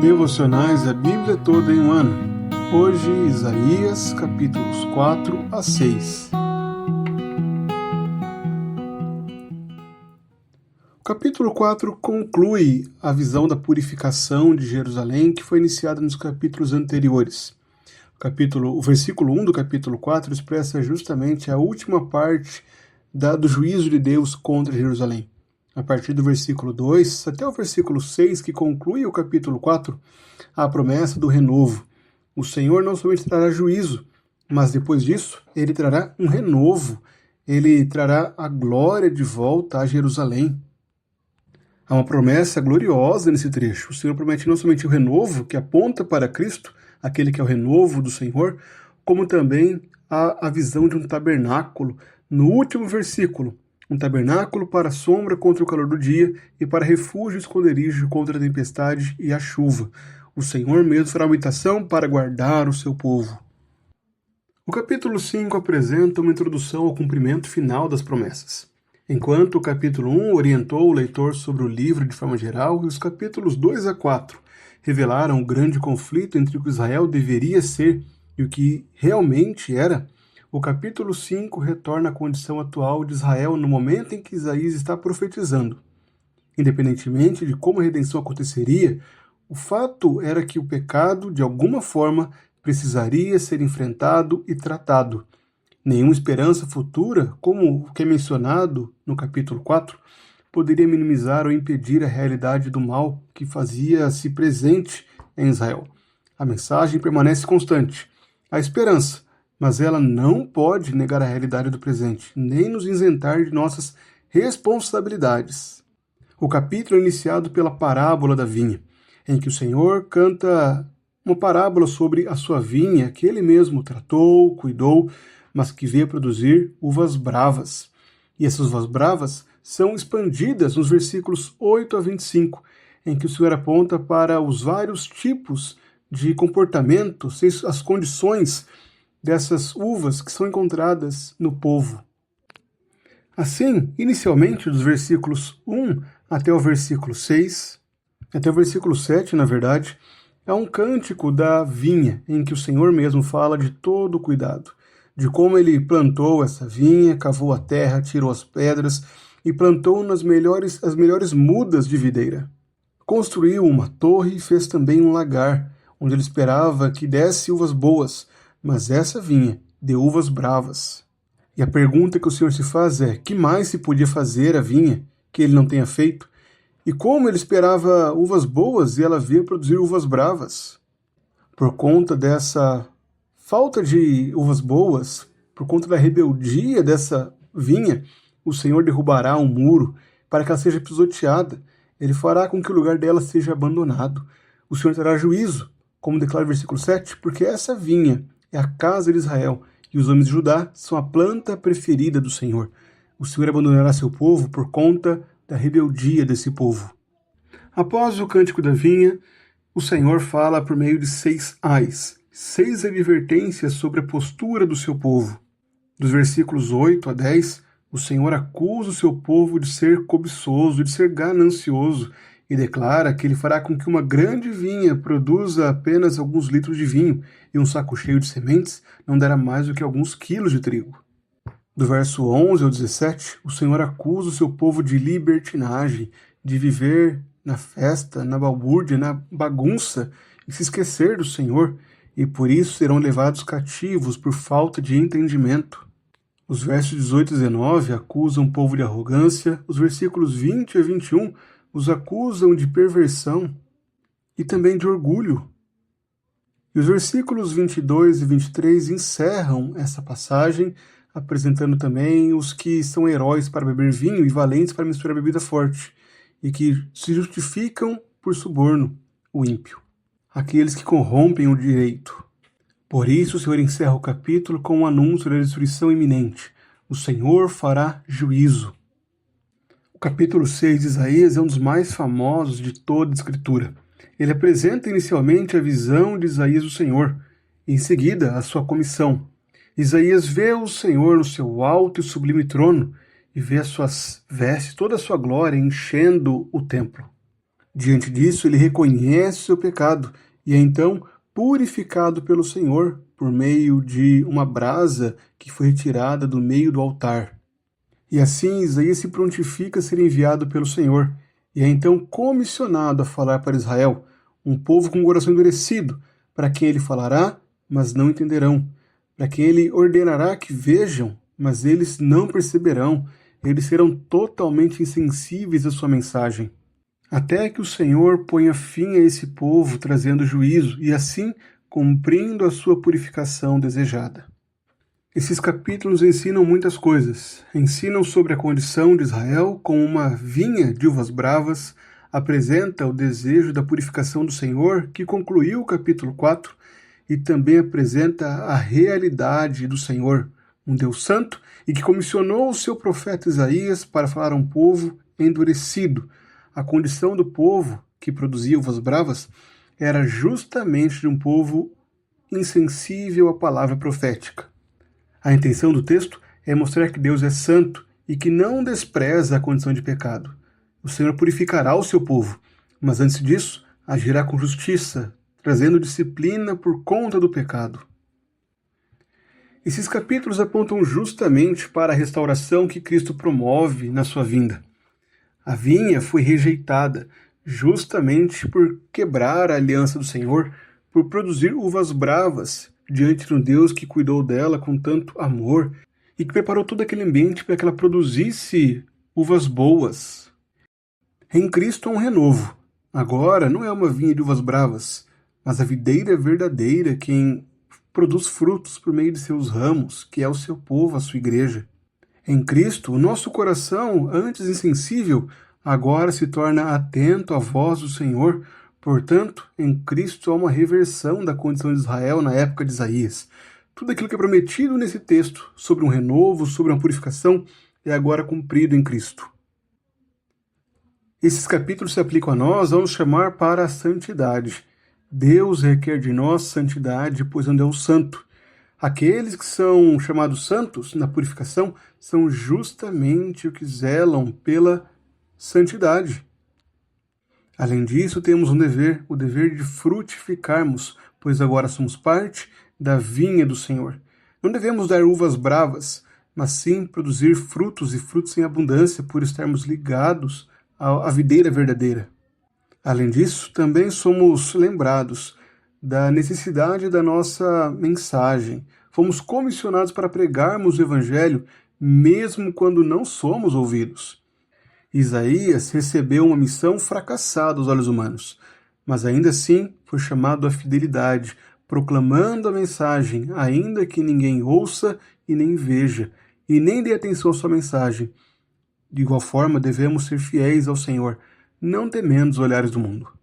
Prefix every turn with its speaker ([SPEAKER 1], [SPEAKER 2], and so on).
[SPEAKER 1] Devocionais a Bíblia toda em um ano. Hoje, Isaías, capítulos 4 a 6. O capítulo 4 conclui a visão da purificação de Jerusalém que foi iniciada nos capítulos anteriores. O versículo 1 do capítulo 4 expressa justamente a última parte do juízo de Deus contra Jerusalém. A partir do versículo 2 até o versículo 6, que conclui o capítulo 4, há a promessa do renovo. O Senhor não somente trará juízo, mas depois disso, ele trará um renovo. Ele trará a glória de volta a Jerusalém. Há uma promessa gloriosa nesse trecho. O Senhor promete não somente o renovo, que aponta para Cristo, aquele que é o renovo do Senhor, como também a visão de um tabernáculo. No último versículo, um tabernáculo para sombra contra o calor do dia e para refúgio e esconderijo contra a tempestade e a chuva. O Senhor mesmo fará uma habitação para guardar o seu povo. O capítulo 5 apresenta uma introdução ao cumprimento final das promessas. Enquanto o capítulo 1 orientou o leitor sobre o livro de forma geral, e os capítulos 2 a 4 revelaram o grande conflito entre o que Israel deveria ser e o que realmente era, o capítulo 5 retorna à condição atual de Israel no momento em que Isaías está profetizando. Independentemente de como a redenção aconteceria, o fato era que o pecado, de alguma forma, precisaria ser enfrentado e tratado. Nenhuma esperança futura, como o que é mencionado no capítulo 4, poderia minimizar ou impedir a realidade do mal que fazia-se presente em Israel. A mensagem permanece constante. A esperança, mas ela não pode negar a realidade do presente, nem nos isentar de nossas responsabilidades. O capítulo é iniciado pela parábola da vinha, em que o Senhor canta uma parábola sobre a sua vinha que ele mesmo tratou, cuidou, mas que veio produzir uvas bravas. E essas uvas bravas são expandidas nos versículos 8 a 25, em que o Senhor aponta para os vários tipos de comportamento, as condições dessas uvas que são encontradas no povo. Assim, inicialmente, dos versículos 1 até o versículo 6, até o versículo 7, na verdade, é um cântico da vinha, em que o Senhor mesmo fala de todo o cuidado, de como ele plantou essa vinha, cavou a terra, tirou as pedras e plantou as melhores mudas de videira. Construiu uma torre e fez também um lagar, onde ele esperava que desse uvas boas, mas essa vinha deu uvas bravas. E a pergunta que o Senhor se faz é: que mais se podia fazer à vinha que ele não tenha feito? E como ele esperava uvas boas e ela veio produzir uvas bravas? Por conta dessa falta de uvas boas, por conta da rebeldia dessa vinha, o Senhor derrubará um muro para que ela seja pisoteada. Ele fará com que o lugar dela seja abandonado. O Senhor terá juízo, como declara o versículo 7, porque essa vinha é a casa de Israel, e os homens de Judá são a planta preferida do Senhor. O Senhor abandonará seu povo por conta da rebeldia desse povo. Após o cântico da vinha, o Senhor fala por meio de 6 ais, 6 advertências sobre a postura do seu povo. Dos versículos 8 a 10, o Senhor acusa o seu povo de ser cobiçoso, de ser ganancioso, e declara que ele fará com que uma grande vinha produza apenas alguns litros de vinho e um saco cheio de sementes não dará mais do que alguns quilos de trigo. Do verso 11 ao 17, o Senhor acusa o seu povo de libertinagem, de viver na festa, na balbúrdia, na bagunça e se esquecer do Senhor, e por isso serão levados cativos por falta de entendimento. Os versos 18 e 19 acusam o povo de arrogância, os versículos 20 a 21 os acusam de perversão e também de orgulho. E os versículos 22 e 23 encerram essa passagem, apresentando também os que são heróis para beber vinho e valentes para misturar bebida forte, e que se justificam por suborno, o ímpio, aqueles que corrompem o direito. Por isso o Senhor encerra o capítulo com um anúncio da destruição iminente. O Senhor fará juízo. O capítulo 6 de Isaías é um dos mais famosos de toda a Escritura. Ele apresenta inicialmente a visão de Isaías do Senhor, e em seguida a sua comissão. Isaías vê o Senhor no seu alto e sublime trono, e vê as suas vestes, toda a sua glória enchendo o templo. Diante disso, ele reconhece o seu pecado e é então purificado pelo Senhor por meio de uma brasa que foi retirada do meio do altar. E assim Isaías se prontifica a ser enviado pelo Senhor e é então comissionado a falar para Israel, um povo com o coração endurecido, para quem ele falará, mas não entenderão, para quem ele ordenará que vejam, mas eles não perceberão, eles serão totalmente insensíveis à sua mensagem. Até que o Senhor ponha fim a esse povo, trazendo juízo, e assim cumprindo a sua purificação desejada. Esses capítulos ensinam muitas coisas. Ensinam sobre a condição de Israel como uma vinha de uvas bravas, apresenta o desejo da purificação do Senhor, que concluiu o capítulo 4, e também apresenta a realidade do Senhor, um Deus santo, e que comissionou o seu profeta Isaías para falar a um povo endurecido. A condição do povo que produzia uvas bravas era justamente de um povo insensível à palavra profética. A intenção do texto é mostrar que Deus é santo e que não despreza a condição de pecado. O Senhor purificará o seu povo, mas antes disso, agirá com justiça, trazendo disciplina por conta do pecado. Esses capítulos apontam justamente para a restauração que Cristo promove na sua vinda. A vinha foi rejeitada justamente por quebrar a aliança do Senhor, por produzir uvas bravas diante de um Deus que cuidou dela com tanto amor e que preparou todo aquele ambiente para que ela produzisse uvas boas. Em Cristo há um renovo. Agora não é uma vinha de uvas bravas, mas a videira verdadeira quem produz frutos por meio de seus ramos, que é o seu povo, a sua igreja. Em Cristo, o nosso coração, antes insensível, agora se torna atento à voz do Senhor. Portanto, em Cristo há uma reversão da condição de Israel na época de Isaías. Tudo aquilo que é prometido nesse texto, sobre um renovo, sobre uma purificação, é agora cumprido em Cristo. Esses capítulos se aplicam a nós ao nos chamar para a santidade. Deus requer de nós santidade, pois é um Deus santo. Aqueles que são chamados santos na purificação são justamente os que zelam pela santidade. Além disso, temos um dever, o dever de frutificarmos, pois agora somos parte da vinha do Senhor. Não devemos dar uvas bravas, mas sim produzir frutos e frutos em abundância, por estarmos ligados à videira verdadeira. Além disso, também somos lembrados da necessidade da nossa mensagem. Fomos comissionados para pregarmos o Evangelho, mesmo quando não somos ouvidos. Isaías recebeu uma missão fracassada aos olhos humanos, mas ainda assim foi chamado à fidelidade, proclamando a mensagem, ainda que ninguém ouça e nem veja, e nem dê atenção à sua mensagem. De igual forma, devemos ser fiéis ao Senhor, não temendo os olhares do mundo.